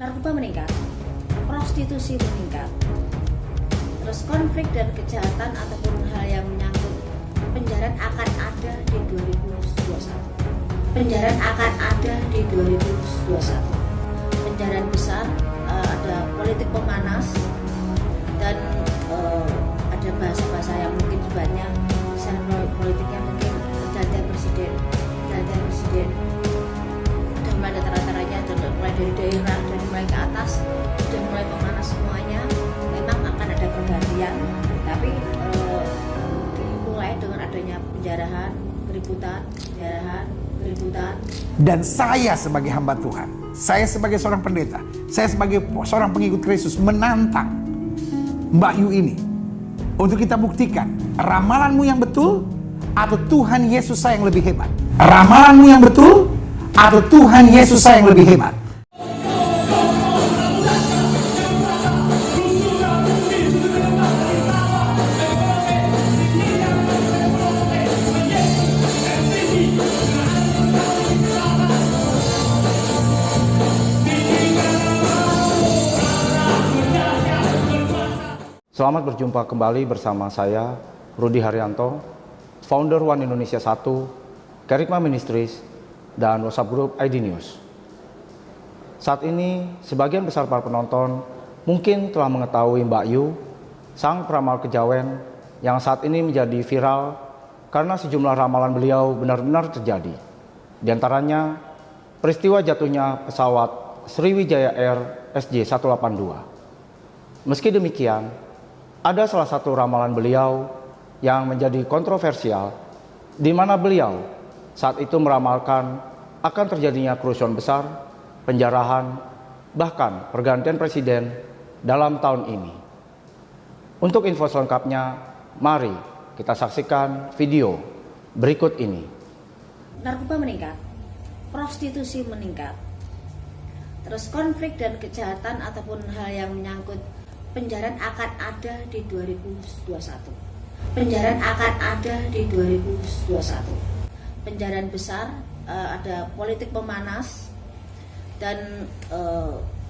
Narkoba meningkat, prostitusi meningkat, terus konflik dan kejahatan ataupun hal yang menyangkut penjarahan akan ada di 2021. Penjarahan akan ada di 2021. Penjarahan besar, ada politik pemanas dan ada bahasa-bahasa yang mungkin banyak, misalnya politiknya mungkin pergantian presiden, sudah mulai rata-ratanya, mulai dari daerah, dari mulai ke atas, sudah mulai pemanas semuanya. Memang akan ada pergantian, tapi dimulai dengan adanya penjarahan, keributan. Dan saya sebagai hamba Tuhan, saya sebagai seorang pendeta, saya sebagai seorang pengikut Kristus menantang Mbak Yu ini untuk kita buktikan ramalanmu yang betul atau Tuhan Yesus saya yang lebih hebat. Ramalanmu yang betul atau Tuhan Yesus saya yang lebih hebat. Selamat berjumpa kembali bersama saya, Rudi Haryanto, founder One Indonesia 1, Kerygma Ministries, dan WhatsApp Group ID News. Saat ini, sebagian besar para penonton mungkin telah mengetahui Mbak Yu, sang peramal kejawen yang saat ini menjadi viral karena sejumlah ramalan beliau benar-benar terjadi. Di antaranya, peristiwa jatuhnya pesawat Sriwijaya Air SJ182. Meski demikian, ada salah satu ramalan beliau yang menjadi kontroversial, di mana beliau saat itu meramalkan akan terjadinya kerusuhan besar, penjarahan, bahkan pergantian presiden dalam tahun ini. Untuk info selengkapnya, mari kita saksikan video berikut ini. Narkoba meningkat, prostitusi meningkat, terus konflik dan kejahatan ataupun hal yang menyangkut penjarahan akan ada di 2021. Penjarahan akan ada di 2021. Penjarahan besar, ada politik pemanas dan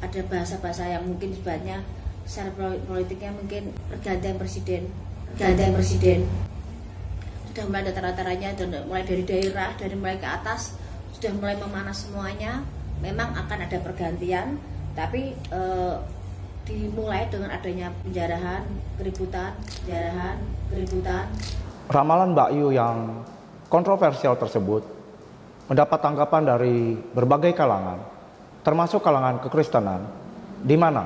ada bahasa-bahasa yang mungkin banyak, secara politiknya mungkin pergantian presiden. Sudah mulai rata-ratanya, mulai dari daerah, dari mulai ke atas, sudah mulai memanas semuanya. Memang akan ada pergantian, tapi dimulai dengan adanya penjarahan, keributan. Ramalan Mbak Yu yang kontroversial tersebut mendapat tanggapan dari berbagai kalangan, termasuk kalangan kekristenan, di mana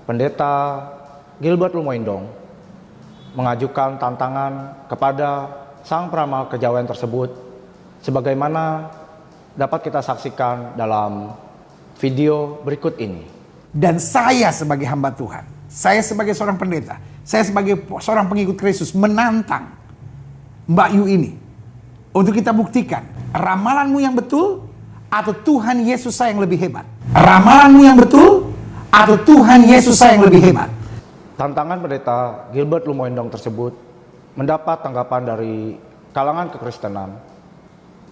pendeta Gilbert Lumoindong mengajukan tantangan kepada sang peramal kejawen tersebut, sebagaimana dapat kita saksikan dalam video berikut ini. Dan saya sebagai hamba Tuhan, saya sebagai seorang pendeta, saya sebagai seorang pengikut Kristus menantang Mbak Yu ini untuk kita buktikan ramalanmu yang betul atau Tuhan Yesus saya yang lebih hebat. Ramalanmu yang betul atau Tuhan Yesus saya yang lebih hebat. Tantangan pendeta Gilbert Lumoindong tersebut mendapat tanggapan dari kalangan kekristenan,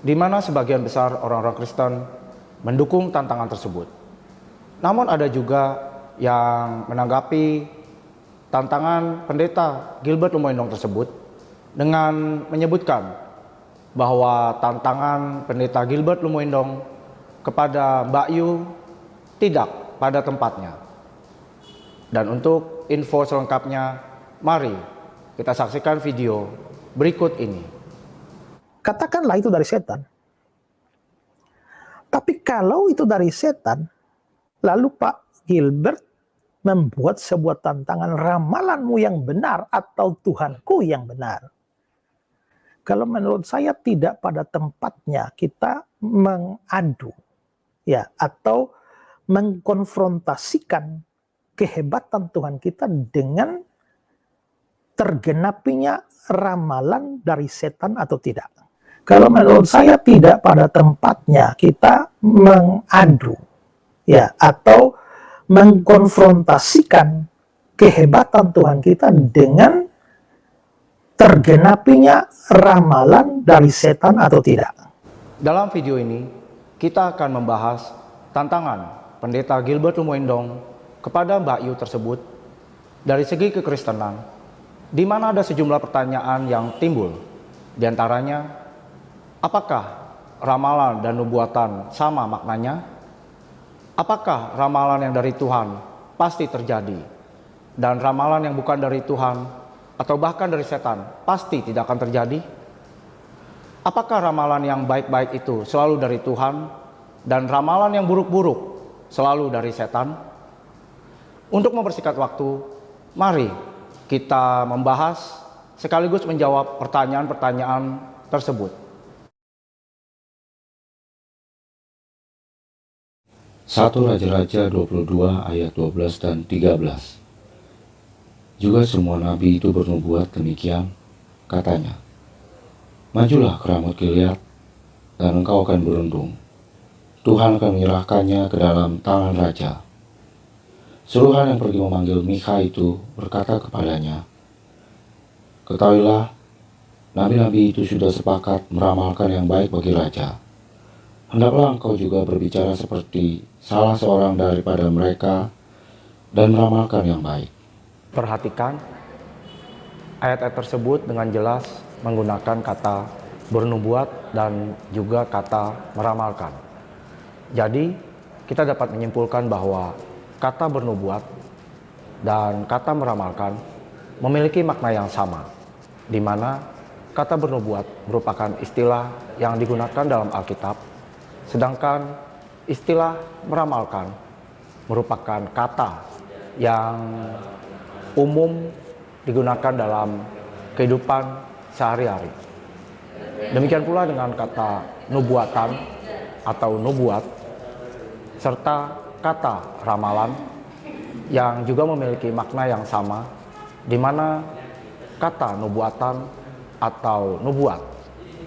di mana sebagian besar orang-orang Kristen mendukung tantangan tersebut. Namun ada juga yang menanggapi tantangan pendeta Gilbert Lumoindong tersebut dengan menyebutkan bahwa tantangan pendeta Gilbert Lumoindong kepada Mbak Yu tidak pada tempatnya. Dan untuk info selengkapnya, mari kita saksikan video berikut ini. Katakanlah itu dari setan. Tapi kalau itu dari setan, lalu Pak Gilbert membuat sebuah tantangan, ramalanmu yang benar atau Tuhanku yang benar. Kalau menurut saya tidak pada tempatnya kita mengadu ya atau mengkonfrontasikan kehebatan Tuhan kita dengan tergenapinya ramalan dari setan atau tidak. Kalau menurut saya tidak pada tempatnya kita mengadu ya atau mengkonfrontasikan kehebatan Tuhan kita dengan tergenapinya ramalan dari setan atau tidak. Dalam video ini kita akan membahas tantangan Pendeta Gilbert Lumoindong kepada Mbak Yu tersebut, dari segi kekristenan, di mana ada sejumlah pertanyaan yang timbul. Di antaranya, apakah ramalan dan nubuatan sama maknanya? Apakah ramalan yang dari Tuhan pasti terjadi? Dan ramalan yang bukan dari Tuhan atau bahkan dari setan pasti tidak akan terjadi? Apakah ramalan yang baik-baik itu selalu dari Tuhan dan ramalan yang buruk-buruk selalu dari setan? Untuk mempersingkat waktu, mari kita membahas sekaligus menjawab pertanyaan-pertanyaan tersebut. 1 Raja-Raja 22 ayat 12 dan 13. Juga semua nabi itu bernubuat demikian, katanya, majulah ke Ramot Gilead, dan engkau akan berundung. Tuhan akan menyerahkannya ke dalam tangan raja. Suruhan yang pergi memanggil Mika itu berkata kepadanya, ketahuilah, nabi-nabi itu sudah sepakat meramalkan yang baik bagi raja. Hendaklah engkau juga berbicara seperti salah seorang daripada mereka dan meramalkan yang baik. Perhatikan, ayat-ayat tersebut dengan jelas menggunakan kata bernubuat dan juga kata meramalkan. Jadi, kita dapat menyimpulkan bahwa kata bernubuat dan kata meramalkan memiliki makna yang sama, di mana kata bernubuat merupakan istilah yang digunakan dalam Alkitab, sedangkan istilah meramalkan merupakan kata yang umum digunakan dalam kehidupan sehari-hari. Demikian pula dengan kata nubuatan atau nubuat, serta kata ramalan yang juga memiliki makna yang sama, di mana kata nubuatan atau nubuat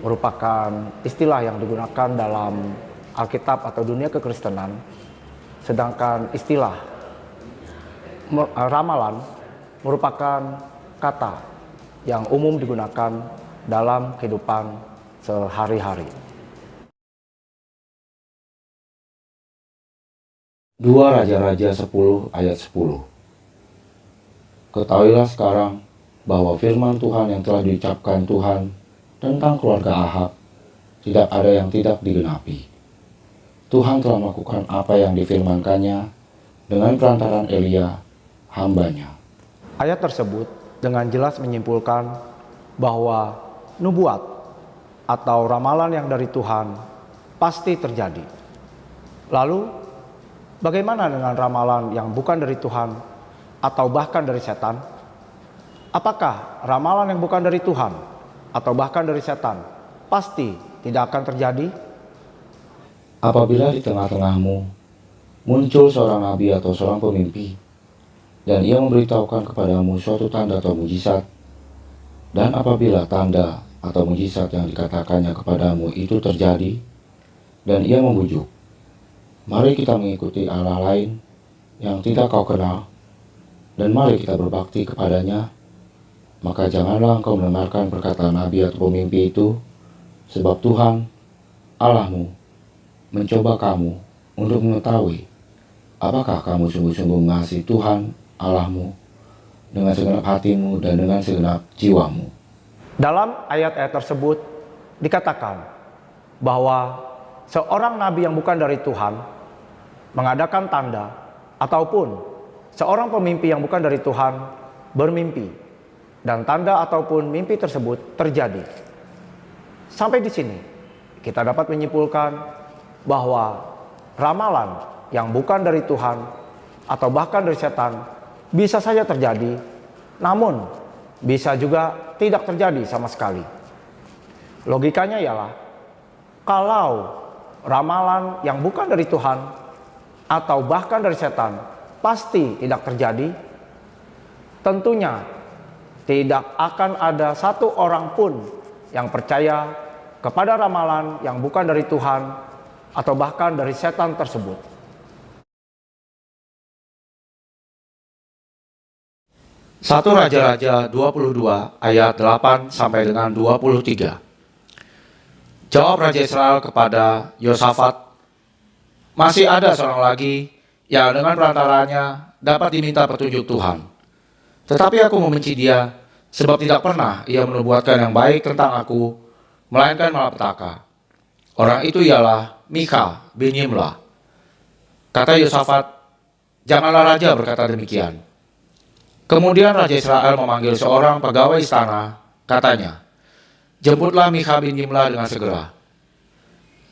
merupakan istilah yang digunakan dalam Alkitab atau dunia kekristenan, sedangkan istilah ramalan merupakan kata yang umum digunakan dalam kehidupan sehari-hari. 2 Raja-Raja 10 ayat 10. Ketahuilah sekarang bahwa firman Tuhan yang telah diucapkan Tuhan tentang keluarga Ahab tidak ada yang tidak digenapi. Tuhan telah melakukan apa yang difirmankannya dengan perantaran Elia, hambanya. Ayat tersebut dengan jelas menyimpulkan bahwa nubuat atau ramalan yang dari Tuhan pasti terjadi. Lalu, bagaimana dengan ramalan yang bukan dari Tuhan atau bahkan dari setan? Apakah ramalan yang bukan dari Tuhan atau bahkan dari setan pasti tidak akan terjadi? Apabila di tengah-tengahmu muncul seorang nabi atau seorang pemimpi, dan ia memberitahukan kepadamu suatu tanda atau mujizat, dan apabila tanda atau mujizat yang dikatakannya kepadamu itu terjadi, dan ia membujuk, mari kita mengikuti Allah lain yang tidak kau kenal, dan mari kita berbakti kepadanya, maka janganlah engkau mendengarkan perkataan nabi atau pemimpi itu, sebab Tuhan, Allahmu, mencoba kamu untuk mengetahui apakah kamu sungguh-sungguh mengasihi Tuhan Allahmu dengan segenap hatimu dan dengan segenap jiwamu. Dalam ayat-ayat tersebut dikatakan bahwa seorang nabi yang bukan dari Tuhan mengadakan tanda, ataupun seorang pemimpi yang bukan dari Tuhan bermimpi, dan tanda ataupun mimpi tersebut terjadi. Sampai di sini kita dapat menyimpulkan bahwa ramalan yang bukan dari Tuhan atau bahkan dari setan bisa saja terjadi, namun bisa juga tidak terjadi sama sekali. Logikanya ialah, kalau ramalan yang bukan dari Tuhan atau bahkan dari setan pasti tidak terjadi, tentunya tidak akan ada satu orang pun yang percaya kepada ramalan yang bukan dari Tuhan atau bahkan dari setan tersebut. 1 Raja-Raja 22 ayat 8 sampai dengan 23. Jawab Raja Israel kepada Yosafat, masih ada seorang lagi yang dengan perantaranya dapat diminta petunjuk Tuhan. Tetapi aku membenci dia, sebab tidak pernah ia menubuatkan yang baik tentang aku, melainkan malapetaka. Orang itu ialah Mika bin Yimlah. Kata Yosafat, janganlah raja berkata demikian. Kemudian Raja Israel memanggil seorang pegawai istana, katanya, jemputlah Mika bin Yimlah dengan segera.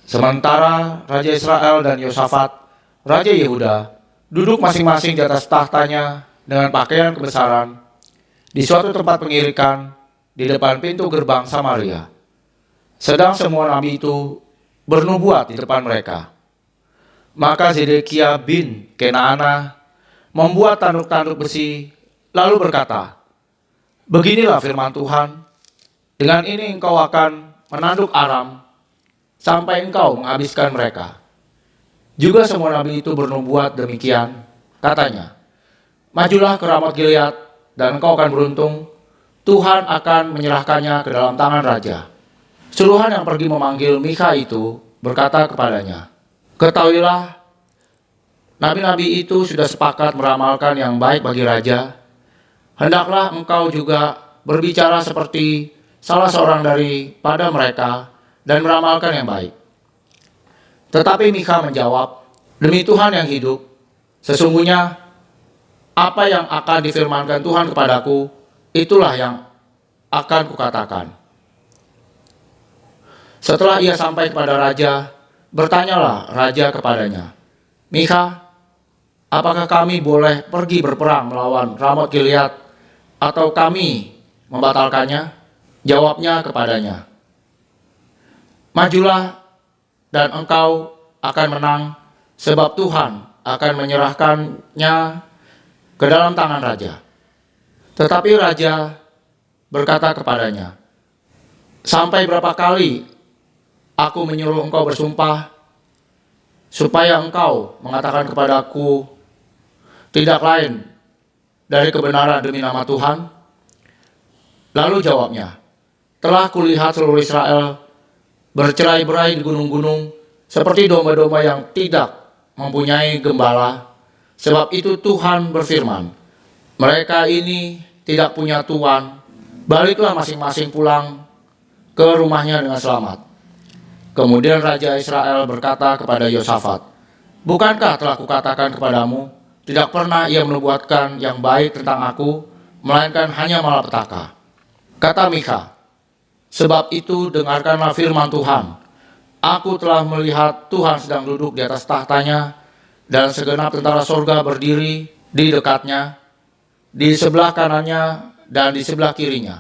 Sementara Raja Israel dan Yosafat, Raja Yehuda, duduk masing-masing di atas tahtanya dengan pakaian kebesaran di suatu tempat pengirikan di depan pintu gerbang Samaria. Sedang semua nabi itu bernubuat di depan mereka. Maka Zedekia bin Kenaana membuat tanduk-tanduk besi, lalu berkata, beginilah firman Tuhan, dengan ini engkau akan menanduk Aram sampai engkau menghabiskan mereka. Juga semua nabi itu bernubuat demikian, katanya, majulah ke Ramot Gilead dan engkau akan beruntung, Tuhan akan menyerahkannya ke dalam tangan raja. Suruhan yang pergi memanggil Mika itu berkata kepadanya, ketahuilah, nabi-nabi itu sudah sepakat meramalkan yang baik bagi raja. Hendaklah engkau juga berbicara seperti salah seorang daripada mereka dan meramalkan yang baik. Tetapi Mika menjawab, demi Tuhan yang hidup, sesungguhnya apa yang akan difirmankan Tuhan kepadaku, itulah yang akan kukatakan. Setelah ia sampai kepada raja, bertanyalah raja kepadanya, Mika, apakah kami boleh pergi berperang melawan Ramot Gilead, atau kami membatalkannya? Jawabnya kepadanya, majulah dan engkau akan menang, sebab Tuhan akan menyerahkannya ke dalam tangan raja. Tetapi raja berkata kepadanya, sampai berapa kali aku menyuruh engkau bersumpah, supaya engkau mengatakan kepadaku tidak lain dari kebenaran demi nama Tuhan? Lalu jawabnya, telah kulihat seluruh Israel bercerai-berai di gunung-gunung seperti domba-domba yang tidak mempunyai gembala. Sebab itu Tuhan berfirman, mereka ini tidak punya tuan, baliklah masing-masing pulang ke rumahnya dengan selamat. Kemudian Raja Israel berkata kepada Yosafat, bukankah telah kukatakan kepadamu, tidak pernah ia menubuatkan yang baik tentang aku, melainkan hanya malapetaka. Kata Mika, sebab itu dengarkanlah firman Tuhan, aku telah melihat Tuhan sedang duduk di atas tahtanya, dan segenap tentara sorga berdiri di dekatnya, di sebelah kanannya dan di sebelah kirinya.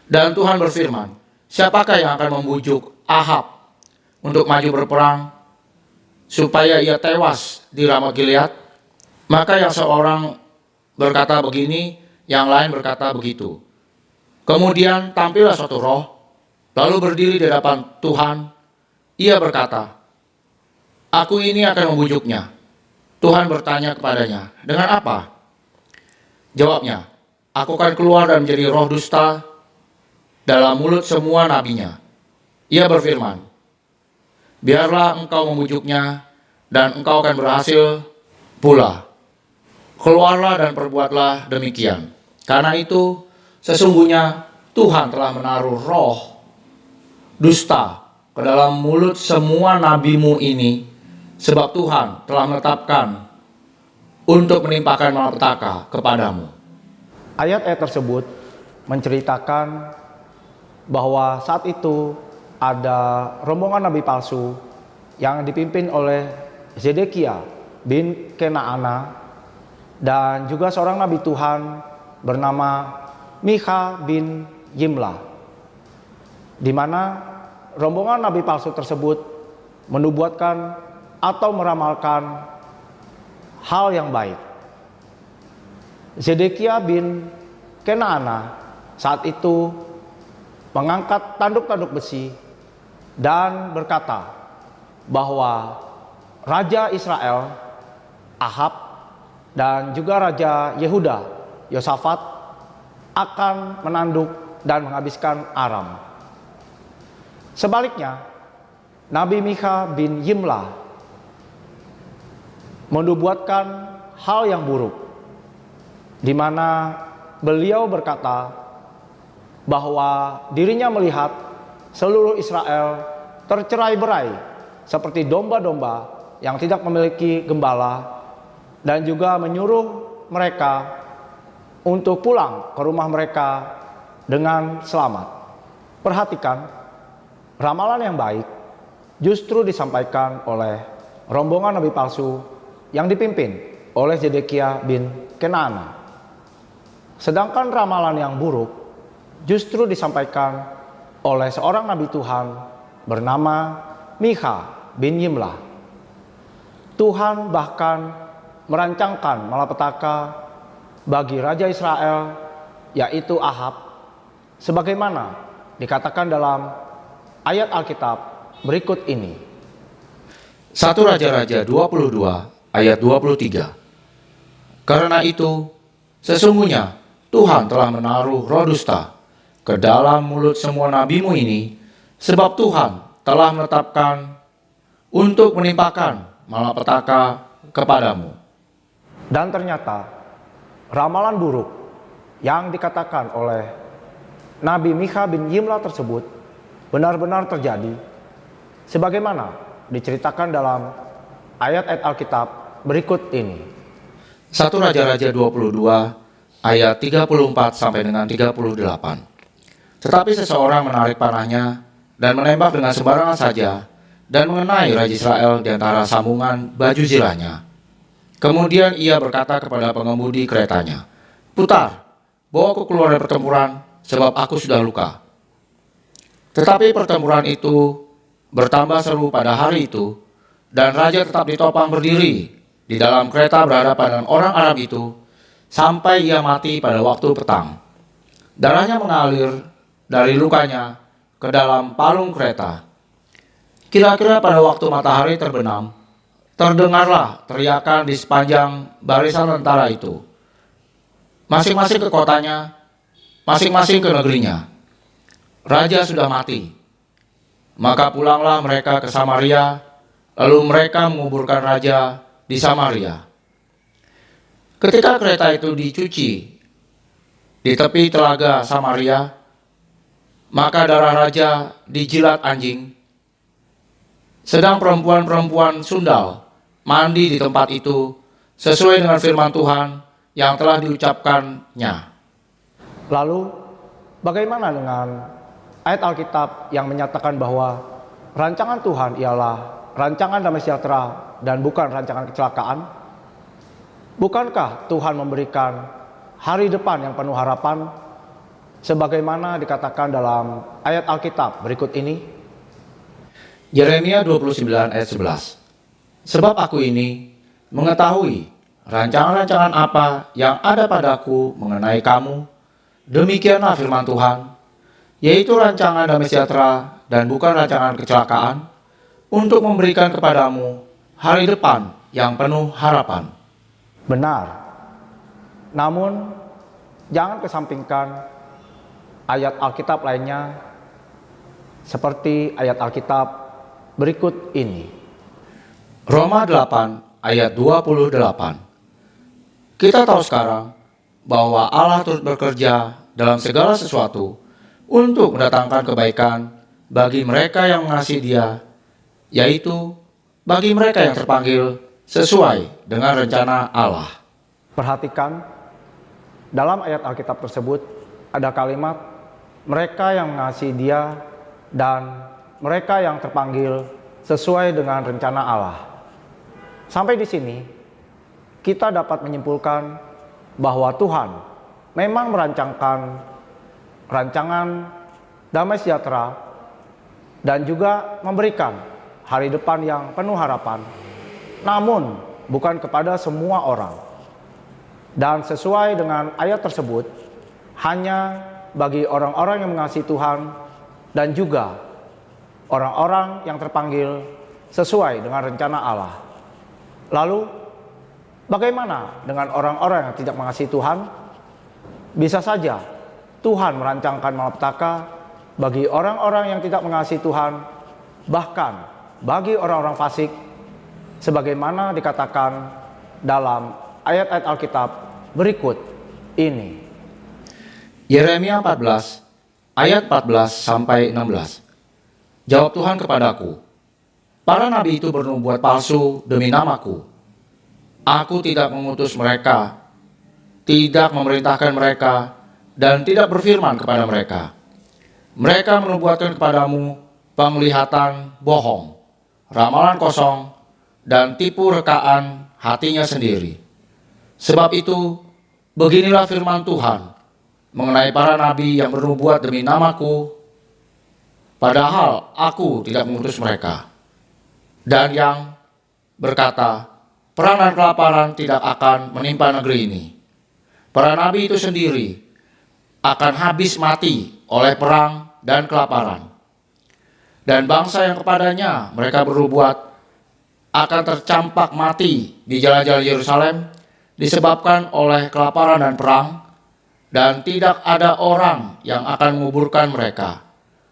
Dan Tuhan berfirman, siapakah yang akan membujuk Ahab untuk maju berperang, supaya ia tewas di Ramot Gilead? Maka yang seorang berkata begini, yang lain berkata begitu. Kemudian tampillah suatu roh, lalu berdiri di hadapan Tuhan. Ia berkata, aku ini akan membujuknya. Tuhan bertanya kepadanya, dengan apa? Jawabnya, aku akan keluar dan menjadi roh dusta dalam mulut semua nabinya. Ia berfirman, biarlah engkau membujuknya, dan engkau akan berhasil pula. Keluarlah dan perbuatlah demikian. Karena itu, sesungguhnya Tuhan telah menaruh roh dusta ke dalam mulut semua nabimu ini, sebab Tuhan telah menetapkan untuk menimpakan malapetaka kepadamu. Ayat-ayat tersebut menceritakan bahwa saat itu ada rombongan nabi palsu yang dipimpin oleh Zedekia bin Kenaana dan juga seorang nabi Tuhan bernama Mika bin Yimlah, di mana rombongan nabi palsu tersebut menubuatkan atau meramalkan hal yang baik. Zedekia bin Kenaana saat itu mengangkat tanduk-tanduk besi dan berkata bahwa Raja Israel, Ahab, dan juga Raja Yehuda, Yosafat, akan menanduk dan menghabiskan Aram. Sebaliknya, Nabi Mika bin Yimlah menubuatkan hal yang buruk, di mana beliau berkata bahwa dirinya melihat seluruh Israel tercerai-berai seperti domba-domba yang tidak memiliki gembala, dan juga menyuruh mereka untuk pulang ke rumah mereka dengan selamat. Perhatikan, ramalan yang baik justru disampaikan oleh rombongan nabi palsu yang dipimpin oleh Zedekia bin Kenaana. Sedangkan ramalan yang buruk justru disampaikan oleh seorang nabi Tuhan bernama Mikha bin Yimlah. Tuhan bahkan merancangkan malapetaka bagi Raja Israel, yaitu Ahab, sebagaimana dikatakan dalam ayat Alkitab berikut ini. 1 Raja-Raja 22 ayat 23. Karena itu, sesungguhnya Tuhan telah menaruh roh dusta ke dalam mulut semua nabimu ini, sebab Tuhan telah menetapkan untuk menimpakan malapetaka kepadamu. Dan ternyata ramalan buruk yang dikatakan oleh Nabi Mikha bin Yimlah tersebut benar-benar terjadi, sebagaimana diceritakan dalam ayat-ayat Alkitab berikut ini. 1 Raja-Raja 22 ayat 34 sampai dengan 38. Tetapi seseorang menarik panahnya dan menembak dengan sembarangan saja dan mengenai Raja Israel di antara sambungan baju zirahnya. Kemudian ia berkata kepada pengemudi keretanya, "Putar, bawa aku keluar dari pertempuran, sebab aku sudah luka." Tetapi pertempuran itu bertambah seru pada hari itu, dan raja tetap ditopang berdiri di dalam kereta berhadapan dengan orang Arab itu, sampai ia mati pada waktu petang. Darahnya mengalir dari lukanya ke dalam palung kereta. Kira-kira pada waktu matahari terbenam, terdengarlah teriakan di sepanjang barisan tentara itu. Masing-masing ke kotanya, masing-masing ke negerinya. Raja sudah mati. Maka pulanglah mereka ke Samaria, lalu mereka menguburkan raja di Samaria. Ketika kereta itu dicuci di tepi telaga Samaria, maka darah raja dijilat anjing. Sedang perempuan-perempuan sundal mandi di tempat itu sesuai dengan firman Tuhan yang telah diucapkannya. Lalu bagaimana dengan ayat Alkitab yang menyatakan bahwa rancangan Tuhan ialah rancangan damai sejahtera dan bukan rancangan kecelakaan? Bukankah Tuhan memberikan hari depan yang penuh harapan sebagaimana dikatakan dalam ayat Alkitab berikut ini? Yeremia 29 ayat 11. Sebab aku ini mengetahui rancangan-rancangan apa yang ada padaku mengenai kamu, demikianlah firman Tuhan, yaitu rancangan damai sejahtera dan bukan rancangan kecelakaan, untuk memberikan kepadamu hari depan yang penuh harapan. Benar. Namun jangan kesampingkan ayat Alkitab lainnya seperti ayat Alkitab berikut ini. Roma 8 ayat 28. Kita tahu sekarang bahwa Allah turut bekerja dalam segala sesuatu untuk mendatangkan kebaikan bagi mereka yang mengasihi Dia, yaitu bagi mereka yang terpanggil sesuai dengan rencana Allah. Perhatikan, dalam ayat Alkitab tersebut ada kalimat mereka yang mengasihi Dia dan mereka yang terpanggil sesuai dengan rencana Allah. Sampai di sini, kita dapat menyimpulkan bahwa Tuhan memang merancangkan rancangan damai sejahtera dan juga memberikan hari depan yang penuh harapan, namun bukan kepada semua orang. Dan sesuai dengan ayat tersebut, hanya bagi orang-orang yang mengasihi Tuhan dan juga orang-orang yang terpanggil sesuai dengan rencana Allah. Lalu, bagaimana dengan orang-orang yang tidak mengasihi Tuhan? Bisa saja Tuhan merancangkan malapetaka bagi orang-orang yang tidak mengasihi Tuhan, bahkan bagi orang-orang fasik, sebagaimana dikatakan dalam ayat-ayat Alkitab berikut ini. Yeremia 14 ayat 14 sampai 16. Jawab Tuhan kepadaku, para nabi itu bernubuat palsu demi namaku. Aku tidak mengutus mereka, tidak memerintahkan mereka, dan tidak berfirman kepada mereka. Mereka menubuatkan kepadamu penglihatan bohong, ramalan kosong, dan tipu rekaan hatinya sendiri. Sebab itu, beginilah firman Tuhan mengenai para nabi yang bernubuat demi namaku, padahal aku tidak mengutus mereka. Dan yang berkata, perang dan kelaparan tidak akan menimpa negeri ini. Para nabi itu sendiri akan habis mati oleh perang dan kelaparan. Dan bangsa yang kepadanya mereka bernubuat akan tercampak mati di jalan-jalan Yerusalem disebabkan oleh kelaparan dan perang, dan tidak ada orang yang akan menguburkan mereka.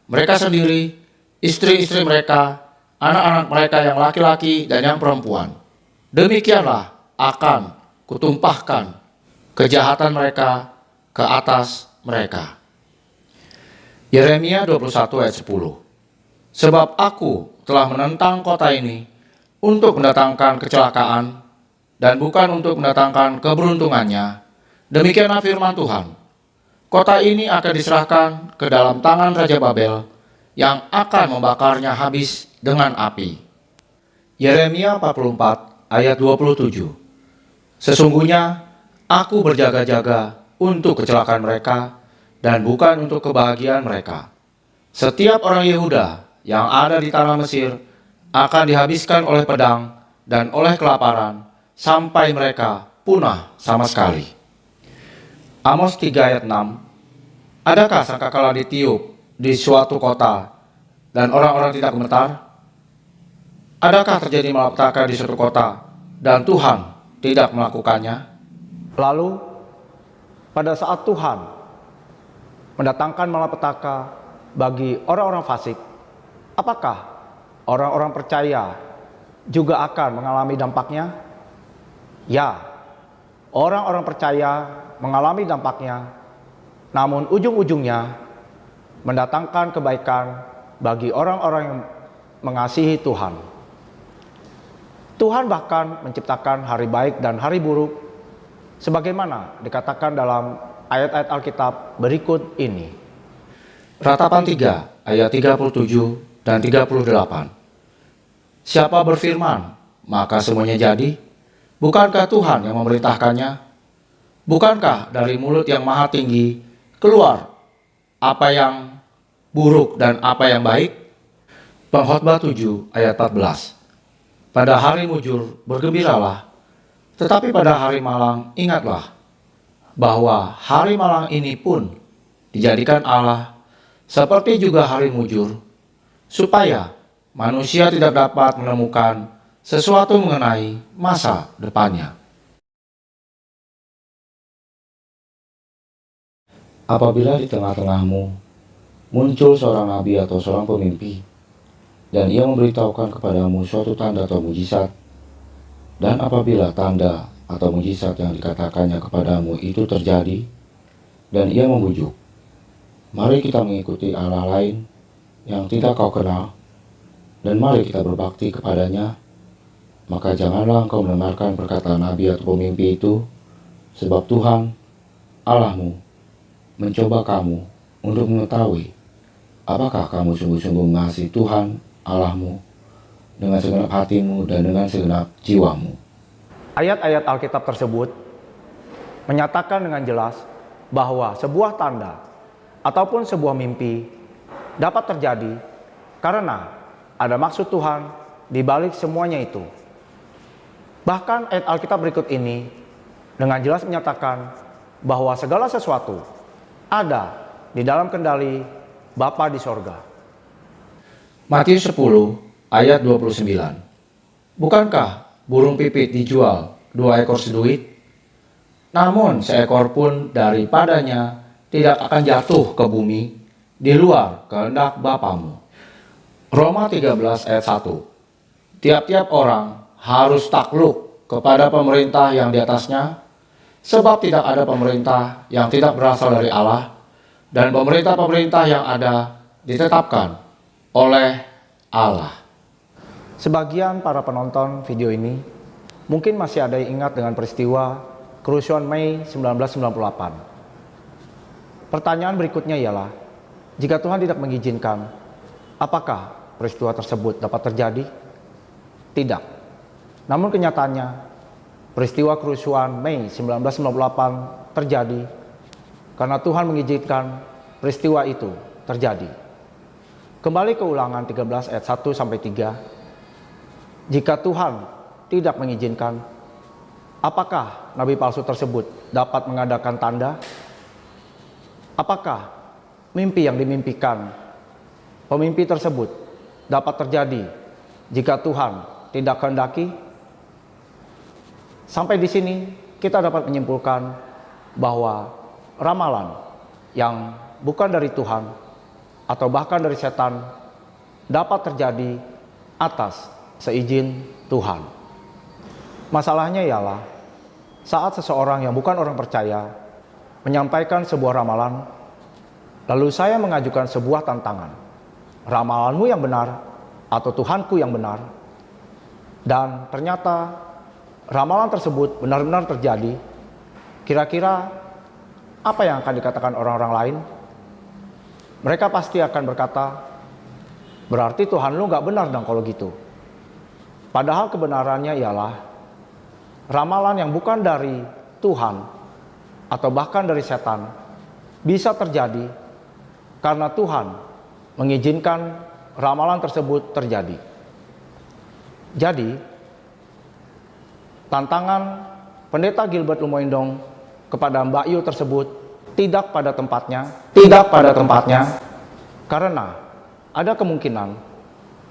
Mereka sendiri, istri-istri mereka, anak-anak mereka yang laki-laki dan yang perempuan. Demikianlah akan kutumpahkan kejahatan mereka ke atas mereka. Yeremia 21 ayat 10. Sebab aku telah menentang kota ini untuk mendatangkan kecelakaan dan bukan untuk mendatangkan keberuntungannya. Demikianlah firman Tuhan. Kota ini akan diserahkan ke dalam tangan Raja Babel yang akan membakarnya habis dengan api. Yeremia 44 ayat 27. Sesungguhnya aku berjaga-jaga untuk kecelakaan mereka dan bukan untuk kebahagiaan mereka. Setiap orang Yehuda yang ada di tanah Mesir akan dihabiskan oleh pedang dan oleh kelaparan sampai mereka punah sama sekali. Amos 3 ayat 6. Adakah sangkakala ditiup di suatu kota dan orang-orang tidak gemetar? Adakah terjadi malapetaka di suatu kota dan Tuhan tidak melakukannya? Lalu pada saat Tuhan mendatangkan malapetaka bagi orang-orang fasik, apakah orang-orang percaya juga akan mengalami dampaknya? Ya, orang-orang percaya mengalami dampaknya, namun ujung-ujungnya mendatangkan kebaikan bagi orang-orang yang mengasihi Tuhan. Tuhan bahkan menciptakan hari baik dan hari buruk, sebagaimana dikatakan dalam ayat-ayat Alkitab berikut ini. Ratapan 3 ayat 37 dan 38. Siapa berfirman, maka semuanya jadi? Bukankah Tuhan yang memerintahkannya? Bukankah dari mulut yang maha tinggi keluar apa yang buruk dan apa yang baik? Pengkhotbah 7 ayat 14. Pada hari mujur bergembiralah, tetapi pada hari malang ingatlah bahwa hari malang ini pun dijadikan Allah seperti juga hari mujur, supaya manusia tidak dapat menemukan sesuatu mengenai masa depannya. Apabila di tengah-tengahmu muncul seorang nabi atau seorang pemimpi, dan ia memberitahukan kepadamu suatu tanda atau mujizat, dan apabila tanda atau mujizat yang dikatakannya kepadamu itu terjadi, dan ia membujuk, mari kita mengikuti Allah lain yang tidak kau kenal, dan mari kita berbakti kepadanya, maka janganlah engkau mendengarkan perkataan nabi atau pemimpi itu, sebab Tuhan Allahmu mencoba kamu untuk mengetahui apakah kamu sungguh-sungguh mengasihi Tuhan Allahmu dengan segenap hatimu dan dengan segenap jiwamu. Ayat-ayat Alkitab tersebut menyatakan dengan jelas bahwa sebuah tanda ataupun sebuah mimpi dapat terjadi karena ada maksud Tuhan di balik semuanya itu. Bahkan ayat Alkitab berikut ini dengan jelas menyatakan bahwa segala sesuatu ada di dalam kendali Bapa di sorga. Matius 10 ayat 29. Bukankah burung pipit dijual 2 ekor seduit? Namun seekor pun daripadanya tidak akan jatuh ke bumi di luar kehendak Bapamu. Roma 13 ayat 1. Tiap-tiap orang harus takluk kepada pemerintah yang di atasnya, sebab tidak ada pemerintah yang tidak berasal dari Allah, dan pemerintah-pemerintah yang ada ditetapkan oleh Allah. Sebagian para penonton video ini mungkin masih ada yang ingat dengan peristiwa kerusuhan Mei 1998. Pertanyaan berikutnya ialah, jika Tuhan tidak mengizinkan, apakah peristiwa tersebut dapat terjadi? Tidak. Namun kenyataannya, peristiwa kerusuhan Mei 1998 terjadi karena Tuhan mengizinkan peristiwa itu terjadi. Kembali ke Ulangan 13 ayat 1-3. Jika Tuhan tidak mengizinkan, apakah nabi palsu tersebut dapat mengadakan tanda? Apakah mimpi yang dimimpikan pemimpi tersebut dapat terjadi jika Tuhan tidak kehendaki? Sampai di sini kita dapat menyimpulkan bahwa ramalan yang bukan dari Tuhan atau bahkan dari setan dapat terjadi atas seizin Tuhan. Masalahnya ialah saat seseorang yang bukan orang percaya menyampaikan sebuah ramalan, lalu saya mengajukan sebuah tantangan. Ramalanmu yang benar atau Tuhanku yang benar? Dan ternyata ramalan tersebut benar-benar terjadi. Kira-kira apa yang akan dikatakan orang-orang lain? Mereka pasti akan berkata, berarti Tuhan lu gak benar dong kalau gitu. Padahal kebenarannya ialah ramalan yang bukan dari Tuhan atau bahkan dari setan bisa terjadi karena Tuhan mengizinkan ramalan tersebut terjadi. Jadi, tantangan Pendeta Gilbert Lumoindong kepada Mbak Yu tersebut tidak pada tempatnya, karena ada kemungkinan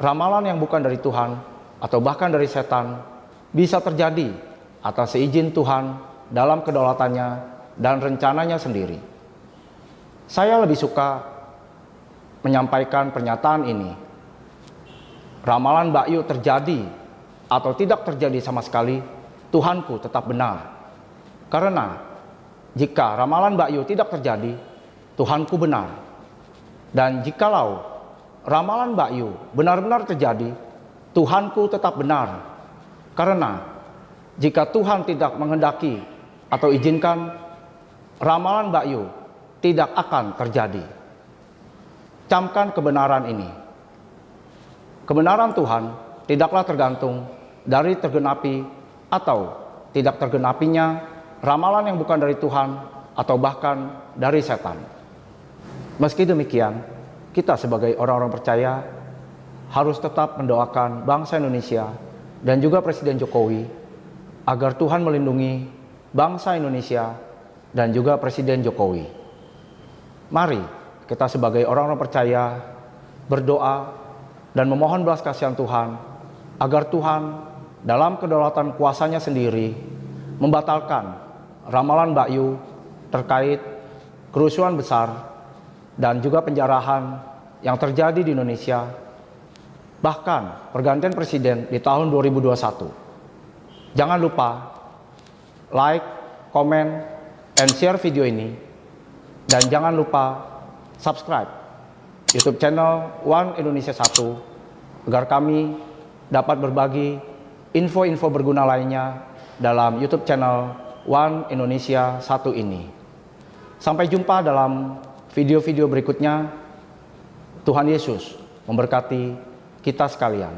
ramalan yang bukan dari Tuhan atau bahkan dari setan bisa terjadi atas seizin Tuhan dalam kedaulatannya dan rencananya sendiri. Saya lebih suka menyampaikan pernyataan ini. Ramalan Mbak Yu terjadi atau tidak terjadi sama sekali, Tuhanku tetap benar. Karena jika ramalan Mbak Yu tidak terjadi, Tuhanku benar. Dan jikalau ramalan Mbak Yu benar-benar terjadi, Tuhanku tetap benar. Karena jika Tuhan tidak menghendaki atau izinkan, ramalan Mbak Yu tidak akan terjadi. Camkan kebenaran ini. Kebenaran Tuhan tidaklah tergantung dari tergenapi atau tidak tergenapinya ramalan yang bukan dari Tuhan atau bahkan dari setan. Meski demikian, kita sebagai orang-orang percaya harus tetap mendoakan bangsa Indonesia dan juga Presiden Jokowi agar Tuhan melindungi bangsa Indonesia dan juga Presiden Jokowi. Mari kita sebagai orang-orang percaya berdoa dan memohon belas kasihan Tuhan agar Tuhan dalam kedaulatan kuasanya sendiri membatalkan ramalan Mbak Yu terkait kerusuhan besar dan juga penjarahan yang terjadi di Indonesia, bahkan pergantian presiden di tahun 2021. Jangan lupa like, komen, and share video ini, dan jangan lupa subscribe YouTube channel One Indonesia 1 agar kami dapat berbagi info-info berguna lainnya dalam YouTube channel One Indonesia 1 ini. Sampai jumpa dalam video-video berikutnya. Tuhan Yesus memberkati kita sekalian.